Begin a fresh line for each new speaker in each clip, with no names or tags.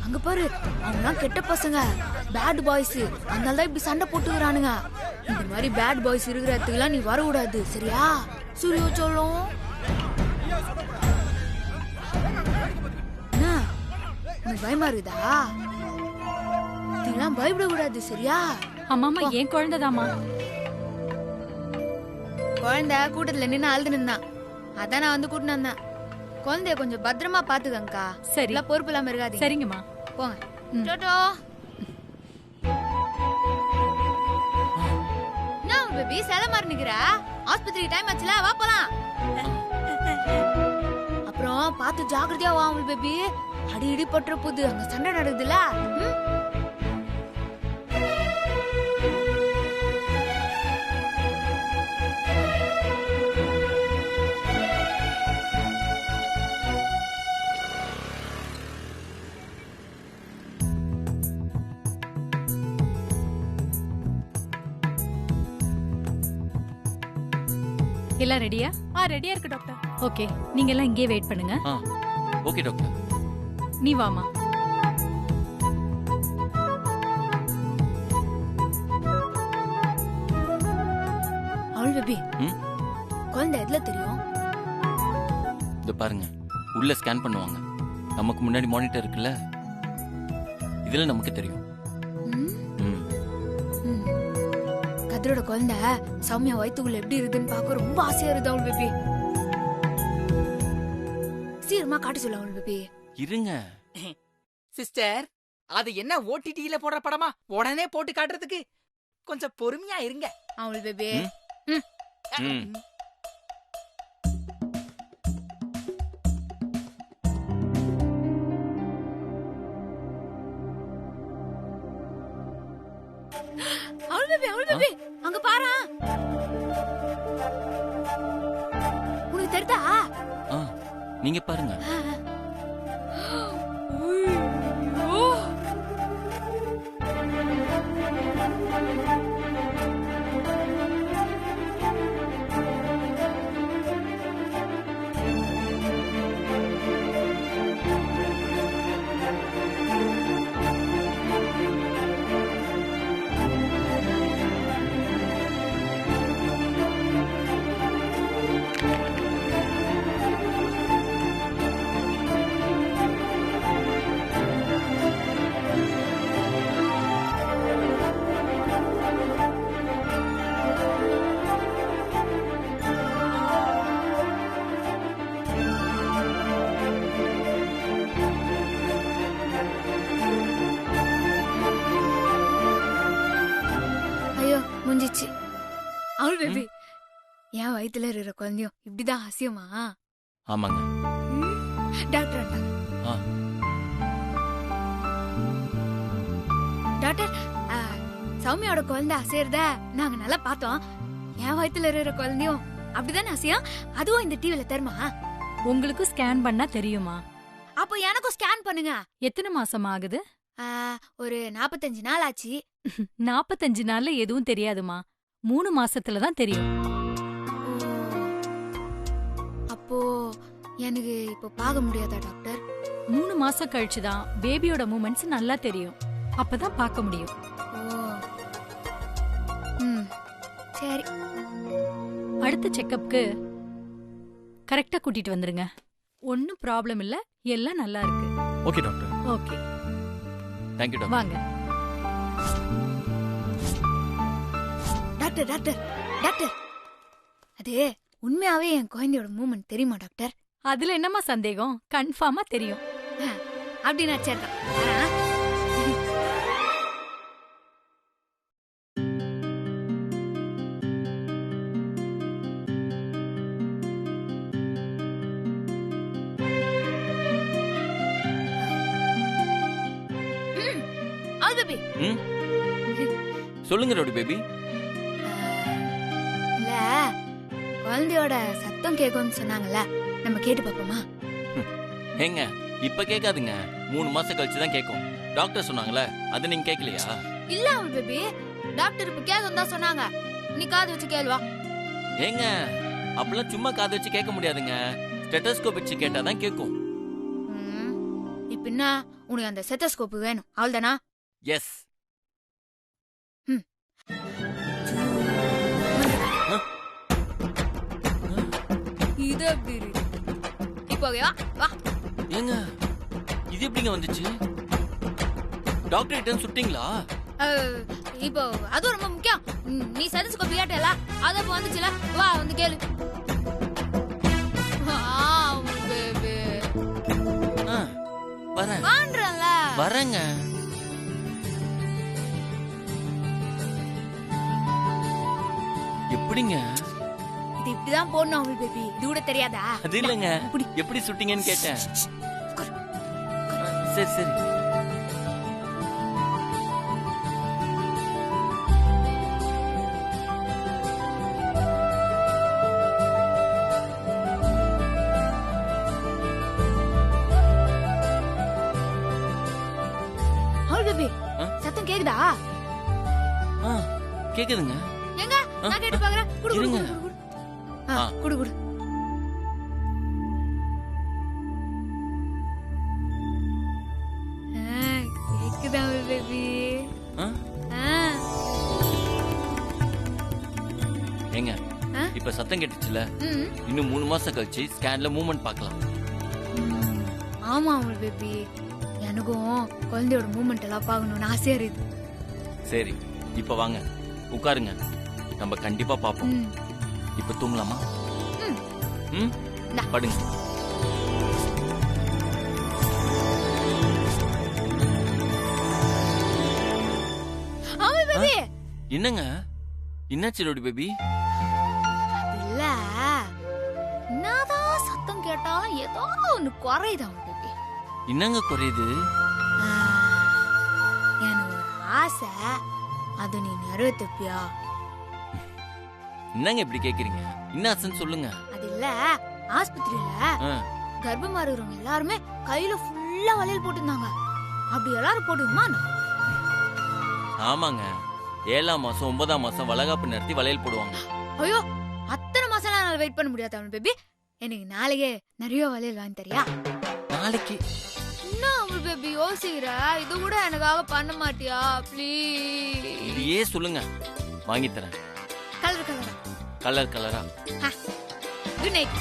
அங்க பாரு, அவங்கலாம் கெட்ட பசங்க, பேட் பாய்ஸ். அதனாலதான் இப்படி சண்டை போட்டுக்கிறானுங்க. இந்த மாதிரி பேட் பாய்ஸ் இருக்கிற இடத்துக்குலாம் நீ வரக்கூடாது, சரியா? சூரிய சொல்லும். என்ன உனக்கு பயமா இருக்குதா? இதெல்லாம் பயப்படக்கூடாது, சரியா?
அம்மாமா என் குழந்தைதாமா.
குழந்தை கூட்டத்துல நின்று அழுது நின்னான், அதான் நான் வந்து கூட்டினு வந்தேன். குழந்தைய கொஞ்சம் பத்திரமா பாத்துக்கங்கக்கா.
சரி,
பொறுப்பு இல்லாம இருக்காது.
சரிங்கம்மா,
போங்க. டோட்டோ என்ன பேபி சேல மாதிரி நிக்கிற? ஆஸ்பத்திரிக்கு டைம் ஆச்சுல, வா போலாம். அப்புறம் பார்த்து ஜாக்கிரதையா வா பேபி. அடி இடி பட்டுற போது, அங்க சண்டை நடக்குதுல.
எல்லாம் ரெடியா?
ரெடியா இருக்கு டாக்டர்.
ஓகே, நீங்க எல்லாம் இங்கே வெயிட் பண்ணுங்க.
Okay doctor.
நீ வாமா.
அவள் பேபி, குழந்தை எதுல தெரியும்?
இத பாருங்க, உள்ள ஸ்கேன் பண்ணுவாங்க. நமக்கு முன்னாடி மானிட்டர் இருக்குல்ல, இதுல நமக்கு தெரியும்.
கதிரோட குழந்தை சௌமியா வயித்துக்குள்ள எப்படி இருக்குன்னு பார்க்க ரொம்ப ஆசையா இருக்கு அவள் பேபி. சீக்கிரமா காட்ட சொல்ல அவள் பேபி.
இருங்க
சிஸ்டர், அது என்ன ஓடிடில போடுற படமா? உடனே போட்டு காட்டுறதுக்கு கொஞ்சம் பொறுமையா இருங்க.
அவள் பேபி. அவள் பேபி, அவள் பேபி, அங்க பாரு. உனக்கு தெரியுதா?
நீங்க பாருங்க.
முடிஞ்சிச்சு. அவள் பேபி, என் வயித்துல இருக்கிற குழந்தையும் இப்படிதான் ஆசையுமா?
ஆமாங்க.
டாக்டர் டாக்டர், சௌமியோட குழந்தை அசையறத நாங்க நல்லா பார்த்தோம். என் வயித்துல இருக்கிற குழந்தையும் அப்படிதானே அசையும்? அதுவும் இந்த டிவில தருமா?
உங்களுக்கு ஸ்கேன் பண்ணா தெரியுமா?
அப்போ எனக்கும் ஸ்கேன் பண்ணுங்க.
எத்தனை மாசம் ஆகுது?
ஒரு 45 நாள் ஆச்சு.
45 நாள்ல எதுவும் தெரியாதுமா, 3 மாசத்துல தான் தெரியும்.
அப்போ எனக்கு இப்போ பார்க்க முடியாதா டாக்டர்?
3 மாசம் கழிச்சுதான் பேபியோட மூமெண்ட்ஸ் நல்லா தெரியும். அப்பதான் பார்க்க முடியும்.
சரி,
அடுத்த செக்கப்க்கு கரெக்டா கூட்டிட்டு வந்துருங்க. ஒன்னும் ப்ராப்ளம் இல்ல, எல்லாம் நல்லா இருக்கு.
Okay doctor.
Okay,
thank you doctor.
வாங்க.
டாக்டர் டாக்டர் டாக்டர், அது உண்மையாவே என் குழந்தையோட மூமெண்ட் தெரியுமா டாக்டர்?
அதுல என்னமா சந்தேகம், கன்ஃபார்மா தெரியும்.
அப்படின்னா சரிதான்.
சொல்லுங்க ரோடி பேபி.
இல்ல, குழந்தையோட சத்தம் கேக்கும்னு சொன்னாங்கல்ல, நம்ம கேட்டு பாப்போமா?
ஏங்க இப்ப கேட்காதுங்க, 3 மாசம் கழிச்சு தான் கேட்கும். டாக்டர் சொன்னாங்கல்ல, அது நீங்க கேட்கலையா?
இல்ல அவள் பேபி, டாக்டர் இப்ப கேட்கும் தான் சொன்னாங்க. நீ காது வச்சு கேளுவா.
ஏங்க அப்பெல்லாம் சும்மா காது வச்சு கேட்க முடியாதுங்க, ஸ்டெத்தோஸ்கோப் வச்சு கேட்டாதான் கேட்கும்.
இப்ப என்ன உனக்கு அந்த செத்தஸ்கோப் வேணும் அவள்தானா?
எஸ்.
இது எப்படி இருக்கு? இப்போ ஓகேவா? வா.
ஏங்க இது எப்படிங்க வந்துச்சு? டாக்டர் கிட்ட சுட்டிங்களா?
இப்போ அது ரொம்ப முக்கியம். நீ செத்தஸ்கோப் கேட்டல, அத இப்ப வந்துச்சுல, வா வந்து கேளு. பேபி
வரேன்.
வான்றல.
வரேங்க. எப்படிங்க?
இது இப்படிதான் போடணும் அவள் பேபி. இது கூட தெரியாதா?
அது இல்லங்க. எப்படி சுட்டிங்கன்னு கேட்டேன். சரி சரி.
அவள் பேபி சத்தம் கேக்குதா?
கேக்குதுங்க.
எங்க நான் கேட்டு பாக்குறேன். குடு குடு
இருங்க.
குடு குடு. குடு குடு. கேக்குதா அவள் பேபி?
ஏங்க இப்ப சத்தம் கேட்டுச்சுல, இன்னும் 3 மாசம் கழிச்சு ஸ்கேன்ல மூவ்மெண்ட் பார்க்கலாம்.
ஆமா அவள் பேபி, எனக்கும் குழந்தையோட மூவ்மெண்ட் எல்லாம் பார்க்கணும்னு ஆசையா இருக்கு.
சரி இப்ப வாங்க உட்காருங்க, நம்ம கண்டிப்பா பாப்போம். இப்ப தூங்கலாமா? படுங்க. என்னங்க என்னாச்சு ரோடி பேபி?
இல்ல, என்னதான் சத்தம் கேட்டாலும் ஏதோ ஒண்ணு குறையுது அவள் பேபி.
என்னங்க குறையுது?
எனக்கு ஒரு ஆசை, அது நீ நிறைவேற்றிப்பியா?
என்னங்க இப்படி கேக்குறீங்க? என்ன ஆசைன்னு சொல்லுங்க.
அது இல்ல, ஆஸ்பத்திரியில கர்ப்பமா இருக்கிறவங்க எல்லாருமே கையில ஃபுல்லா வளையல் போட்டுருந்தாங்க. அப்படி எல்லாரும் போட்டுமா?
ஆமாங்க, 7ஆம் மாசம் 9ஆம் மாசம் வளகாப்பு நடத்தி வளையல் போடுவாங்க.
ஐயோ, அத்தனை மாசம் என்னால வெயிட் பண்ண முடியாது அவன் பேபி. எனக்கு நாளைக்கே நிறைய வளையல் வாங்கி தரியா?
நாளைக்கு?
என்ன அவள் பேபி யோசிக்கிற? இது கூட எனக்காக பண்ண மாட்டியா ப்ளீஸ்?
இதையே சொல்லுங்க, வாங்கி தரேன்.
கலர் கலரா?
கலர் கலரா.
Good night.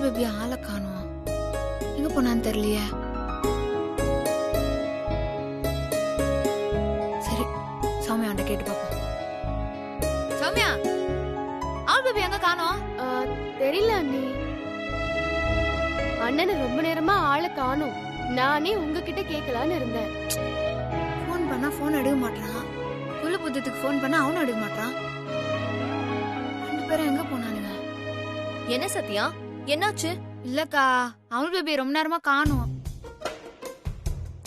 பேபி ஆளை காணோம், எங்க போனான்னு தெரியலையே. சரி, சௌமியாண்ட கேட்டு பாப்போம். சௌமியா, ஆள் பேபி எங்க காணோம்?
தெரியல அண்ணி. அண்ணனை ரொம்ப நேரமா ஆளை காணோம். நானே உங்ககிட்ட கேட்கலான்னு இருந்தேன்.
போன் பண்ணா போன் எடுக்க மாட்டான், புள்ள புத்தத்துக்கு போன் பண்ணா அவனும் எடுக்க மாட்டான். 2 பேரும் எங்க போனானுங்க?
என்ன சத்யா, என்னாச்சு?
இல்லக்கா, அவள் பேபி ரொம்ப நேரமா காணோம்.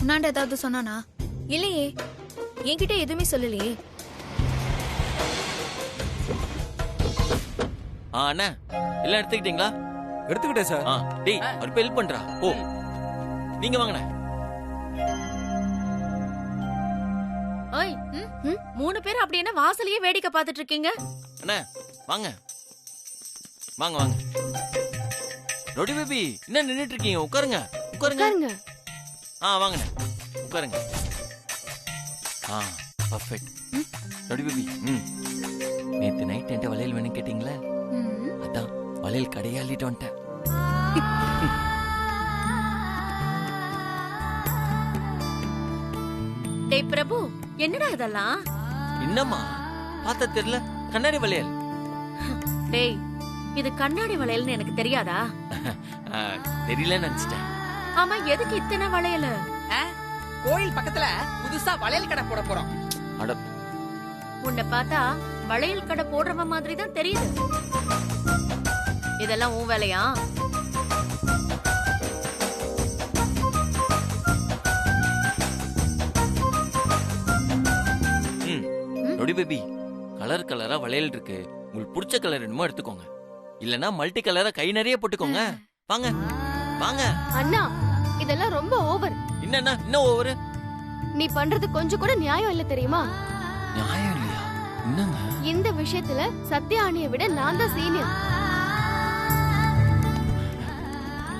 உன்னாண்ட ஏதாவது சொன்னானா?
இல்லையே, என்கிட்ட எதுவுமே சொல்லலையே.
அண்ணா எல்லாம் எடுத்துக்கிட்டீங்களா?
எடுத்துக்கிட்டேன் சார்.
டேய் அவர் ஹெல்ப் பண்றா. ஓ நீங்க வாங்கண்ணே.
ஓய், 3 பேர் அப்படி என்ன வாசலையே வேடிக்கை பார்த்துட்டு இருக்கீங்க?
அண்ணா வாங்க வாங்க வாங்க. ரோடி பேபி என்ன நின்னுட்டு இருக்கீங்க? உட்காருங்க உட்காருங்க.
உட்காருங்க.
வாங்கண்ணே உட்காருங்க. ஆ பர்ஃபெக்ட். நொடி பேபி. நேத்து நைட் என்கிட்ட வளையல் வேணும் கேட்டீங்களா? அதான் வளையல் கடையே அள்ளிட்டு வந்துட்டேன்.
டேய் பிரபு, என்னடா இதெல்லாம்?
என்னம்மா பார்த்த தெரியல? கண்ணாடி வளையல்.
டேய், இது கண்ணாடி வளையல்னு எனக்கு தெரியாதா?
தெரியலன்னு நினைச்சிட்டேன்.
ஆமா, எதுக்கு இத்தனை வளையல்?
கோயில் பக்கத்துல புதுசா வளையல் கடை போட போறோம்.
அட
உன்னை பார்த்தா வளையல் கடை போடுறவ மாதிரி தான் தெரியுது. இதெல்லாம் உன் வேலையா?
நொடி பேபி, கலர் கலரா வளையல் இருக்கு. உங்களுக்கு பிடிச்ச கலர் என்னமோ எடுத்துக்கோங்க. இல்லனா மல்டி கலரா கை நிறைய போட்டுக்கோங்க. வாங்க வாங்க.
அண்ணா, இதெல்லாம் ரொம்ப ஓவர்.
என்னன்னா இன்னும் ஓவரு?
நீ பண்றது கொஞ்சம் கூட நியாயம் இல்ல தெரியுமா?
நியாயம் இல்லையா? என்னங்க?
இந்த விஷயத்துல சத்யா அண்ணியை விட நான் தான் சீனியர்.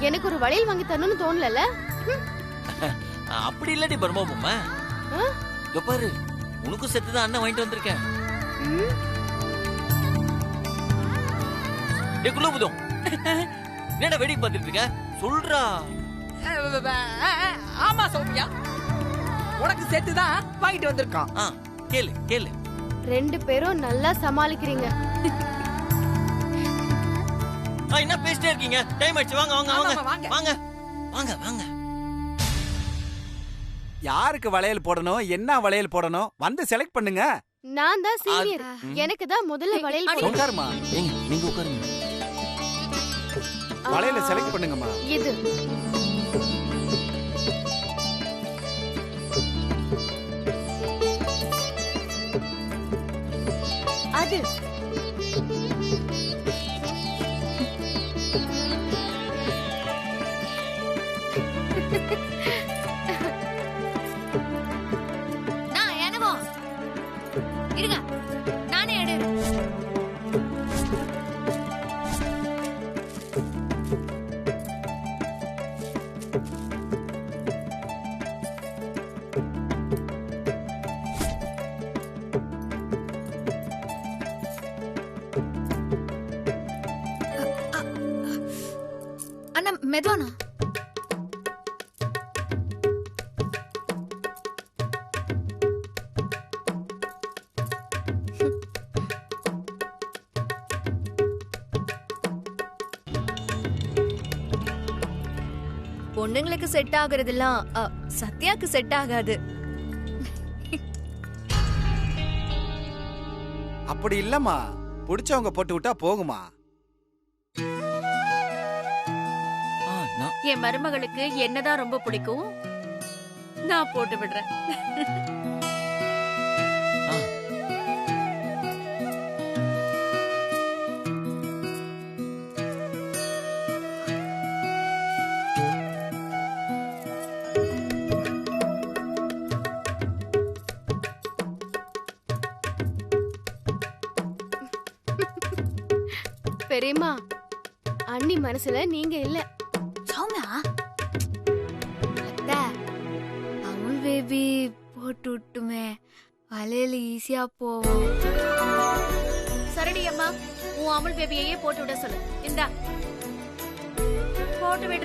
எனக்கு ஒரு வளையல் வாங்கி தரணும்னு தோணல.
அப்படி இல்லடி பர்மா பொம்மை. இதோ பாரு, உனக்கும் செத்து தான் அண்ணன் வாங்கிட்டு வந்திருக்கேன். குள்ள புதும் என்னடா வெடிக்கு பார்த்துட்டு இருக்க? சொல்றா.
ஆமா சௌமியா, உனக்கு சேர்த்துதான் வாங்கிட்டு வந்திருக்கான்.
கேளு கேளு.
ரெண்டு பேரும் நல்லா சமாளிக்கிறீங்க.
என்ன பேசிட்டே இருக்கீங்க? டைம் ஆயிடுச்சு. வாங்க வாங்க வாங்க வாங்க வாங்க வாங்க.
யாருக்கு வளையல் போடணும், என்ன வளையல் போடணும் வந்து செலக்ட் பண்ணுங்க.
நான் தான் சீனியர், எனக்கு தான் முதல்ல வளையல் போடணும்.
உட்காருமா.
ஏங்க நீங்க உட்காருங்க.
வளையல செலக்ட் பண்ணுங்கம்மா.
இது அது
நான் என்னவோ இருங்க, நானே எடு. அண்ணா மெதுவானா.
பொண்ணுங்களுக்கு செட் ஆகுறதெல்லாம் சத்யாக்கு செட் ஆகாது.
அப்படி இல்லம்மா, பிடிச்சவங்க போட்டு விட்டா போகுமா.
என் மருமகளுக்கு என்னதான் ரொம்ப பிடிக்கும், நான் போட்டு விடுறேன்.
பெரியம்மா, அண்ணி மனசுல நீங்க இல்ல.
சௌமியா, அத்தை, அமுல் பேபி போட்டு விட்டுமே, வளையல் ஈஸியா போவோம்.
சரடி அம்மா, உன் அமுல் பேபியையே போட்டு விட சொல்லு. இந்தா போட்டு விடு.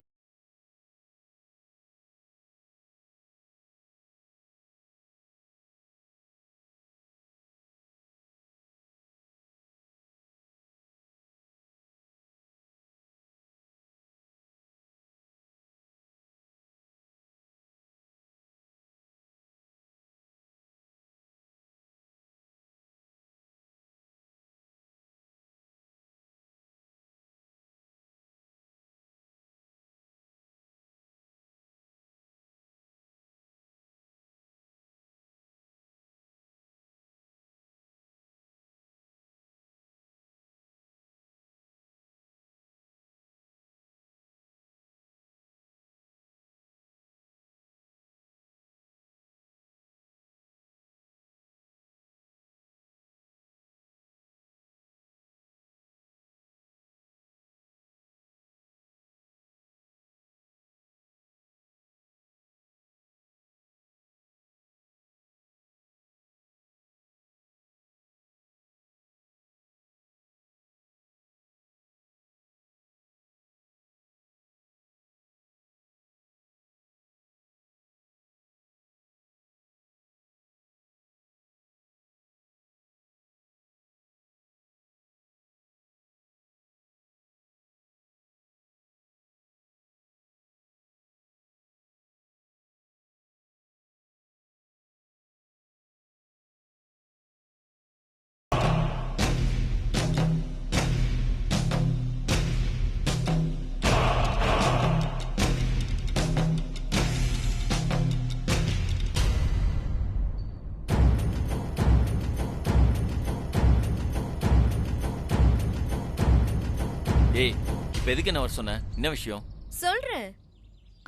இப்ப எதுக்கு என்ன வர சொன்ன? என்ன விஷயம்?
சொல்றேன்.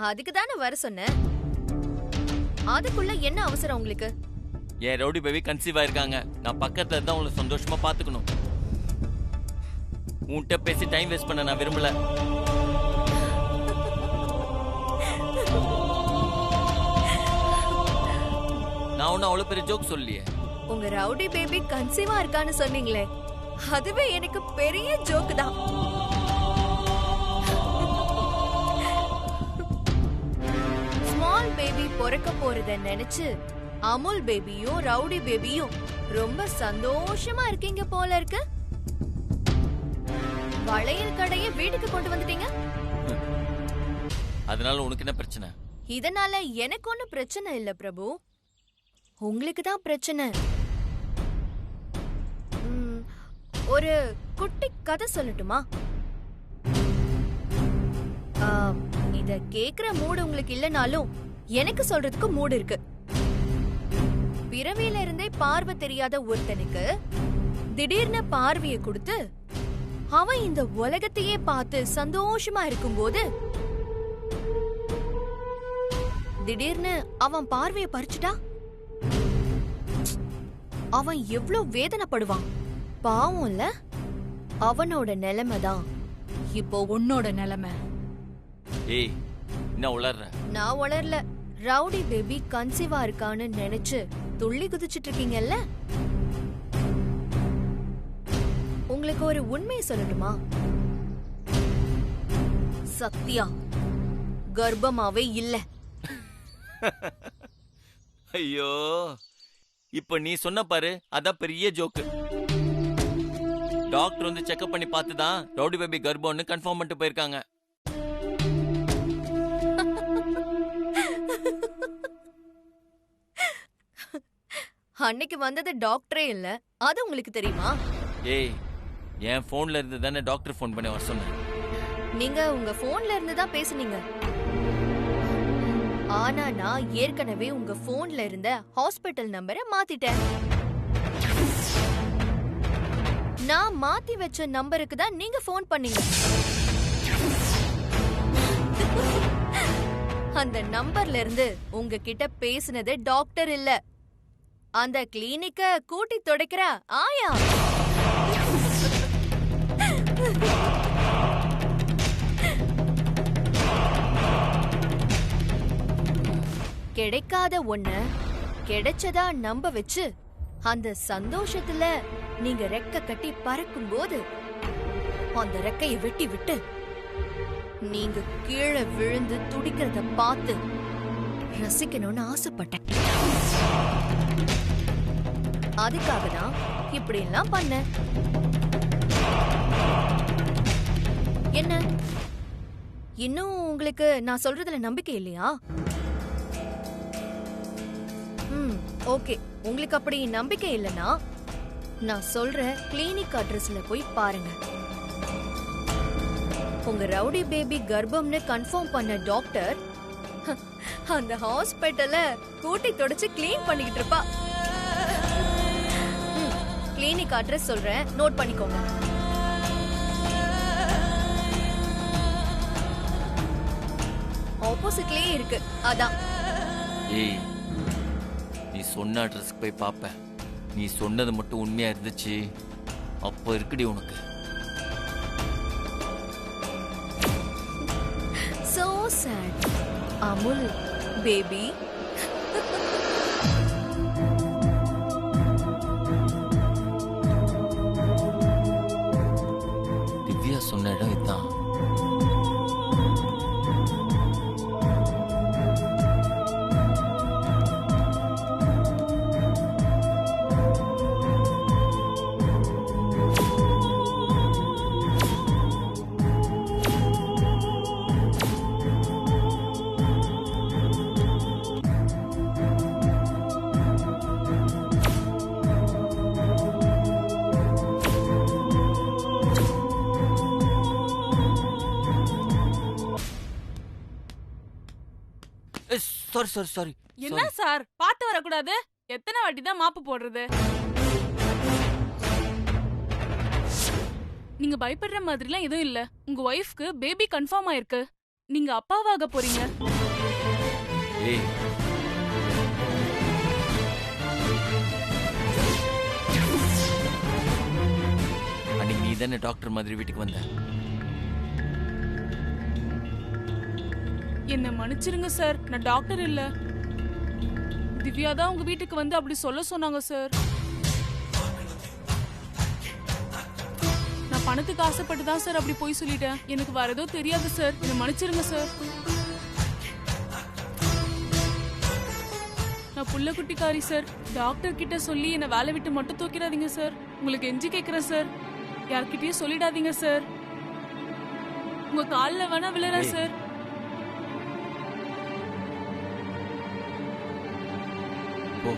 அதுக்கு தானே வர சொன்னேன். அதுக்குள்ள என்ன அவசரம் உங்களுக்கு?
என் ரவுடி பேபி கன்சீவ் ஆயிருக்காங்க. நான் பக்கத்துல இருந்தா உங்களை சந்தோஷமா பாத்துக்கணும். உன்கிட்ட பேசி டைம் வேஸ்ட் பண்ண நான் விரும்பல. நான் ஒன்னும் அவ்வளவு பெரிய ஜோக் சொல்லியே.
உங்க ரவுடி பேபி கன்சீவா இருக்கான்னு சொன்னீங்களே, அதுவே எனக்கு பெரிய ஜோக் தான். ஸ்மால் பேபி பிறக்க போறத நினைச்சு அமுல் பேபியும் ரவுடி பேபியும் ரொம்ப சந்தோஷமா இருக்கீங்க போல இருக்கு. வளையல் கடைய வீட்டுக்கு கொண்டு வந்துட்டீங்க.
அதனால உனக்கு என்ன பிரச்சனை?
இதனால எனக்கு ஒன்னும் பிரச்சனை இல்ல பிரபு, உங்களுக்கு தான் பிரச்சனை. ஒரு குட்டி கதை சொல்லட்டுமா? இத கேக்குற மூடு உங்களுக்கு இல்லனாலும் எனக்கு சொல்றதுக்கு மூடு இருக்கு. பிறவியில இருந்தே பார்வை தெரியாத ஒருத்தனுக்கு திடீர்னு பார்வையை கொடுத்து அவன் இந்த உலகத்தையே பார்த்து சந்தோஷமா இருக்கும்போது திடீர்னு அவன் பார்வையை பறிச்சுட்டா அவன் எவ்வளவு வேதனைப்படுவான். பாவம் இல்ல? அவனோட நிலைமைதான் இப்போ
உன்னோட நிலைமை.
ஏய், என்ன உளர்ற?
நான் உளரல. ரவுடி பேபி கன்சீவா இருக்கான்னு நினைச்சு துள்ளி குதிச்சிட்டு இருக்கீங்கல்ல. உங்களுக்கு ஒரு உண்மையை சொல்லட்டுமா? சத்யா கர்ப்பமாவே இல்ல.
ஐயோ, இப்ப நீ சொன்ன பாரு, அதான் பெரிய ஜோக்கு. டாக்டர் வந்து செக்அப் பண்ணி பார்த்துதான் ரவுடி பேபி கர்ப்பம்னு கன்ஃபார்ம் பண்ணிட்டு போயிருக்காங்க.
அன்னைக்கு வந்தது டாக்டரே இல்ல, அது உங்களுக்கு தெரியுமா?
ஏய், என் போன்ல இருந்து தானே டாக்டர் போன் பண்ணி வர சொன்னேன்.
நீங்க உங்க போன்ல இருந்து தான் பேசுனீங்க. ஆனா நான் ஏற்கனவே உங்க போன்ல இருந்த ஹாஸ்பிடல் நம்பரை மாத்திட்டேன். நான் மாத்தி வச்ச நம்பருக்கு தான் நீங்க போன் பண்ணீங்க. அந்த நம்பர்ல இருந்து உங்ககிட்ட பேசுனது டாக்டர் இல்ல, அந்த கிளினிக்க கூட்டி துடைக்கிற ஆயா. கிடைக்காத ஒண்ண கிடைச்சதா நம்ப வச்சு அந்த சந்தோஷத்துல நீங்க ரெக்க கட்டி பறக்கும் போது அந்த ரெக்கையை வெட்டி விட்டு நீங்க கீழே விழுந்து துடிக்கிறத பார்த்து ரசிக்கணும்னு ஆசைப்பட்டேன். அதுக்காக தான் இப்படி எல்லாம் பண்ண. என்ன இன்னும் உங்களுக்கு நான் சொல்றதுல நம்பிக்கை இல்லையா? ஓகே, உங்களுக்கு அப்படி நம்பிக்கை இல்லனா நான் சொல்ற கிளினிக் அட்ரஸ்ல போய் பாருங்க. உங்க ரவுடி பேபி கர்ப்பம்னு கன்ஃபார்ம் பண்ண டாக்டர் அந்த ஹாஸ்பிடல்ல கூட்டி தொடச்சு கிளீன் பண்ணிக்கிட்டு இருப்பா. கிளினிக் அட்ரஸ் சொல்றேன், நோட் பண்ணிக்கோங்க. ஆப்போசிட்லயே இருக்கு, அதான்.
ஏய், நீ சொன்ன அட்ரஸ்க்கு போய் பாப்ப. நீ சொன்னது மட்டும் உண்மையா இருந்துச்சு, அப்போ இருக்குடி உனக்கு.
So sad. Amul baby.
Divya சொன்ன இடம் இதுதான். சாரி.
என்ன சார், பார்த்து வரக்கூடாது? எத்தனை வாட்டி தான் மாப்பு போடுறது?
நீங்க பயப்படுற மாதிரிலாம் எதுவும் இல்ல. உங்க ஒய்ஃப்க்கு பேபி கன்ஃபார்ம் ஆயிருக்கு. நீங்க அப்பாவாக போறீங்க.
ஏய் அன்னைக்கு நீ தானே டாக்டர் மாதிரி வீட்டுக்கு வந்த?
என்ன மன்னிச்சிருங்க சார், நான் டாக்டர் இல்ல. திவ்யா தான் உங்க வீட்டுக்கு வந்து அப்படி சொல்ல சொன்னாங்க சார். நான் பணத்துக்கு ஆசைப்பட்டு தான் சார் அப்படி போய் சொல்லிட்டேன். எனக்கு வேற ஏதோ தெரியாது சார், என்ன மன்னிச்சிருங்க சார். நான் புள்ள குட்டிக்காரி சார். டாக்டர் கிட்ட சொல்லி என்ன வேலை விட்டு மட்டும் தூக்கிடாதீங்க சார். உங்களுக்கு எஞ்சி கேக்குறேன் சார், யார்கிட்டயும் சொல்லிடாதீங்க சார். உங்க கால்ல வேணா விழுறேன் சார்.
ஓ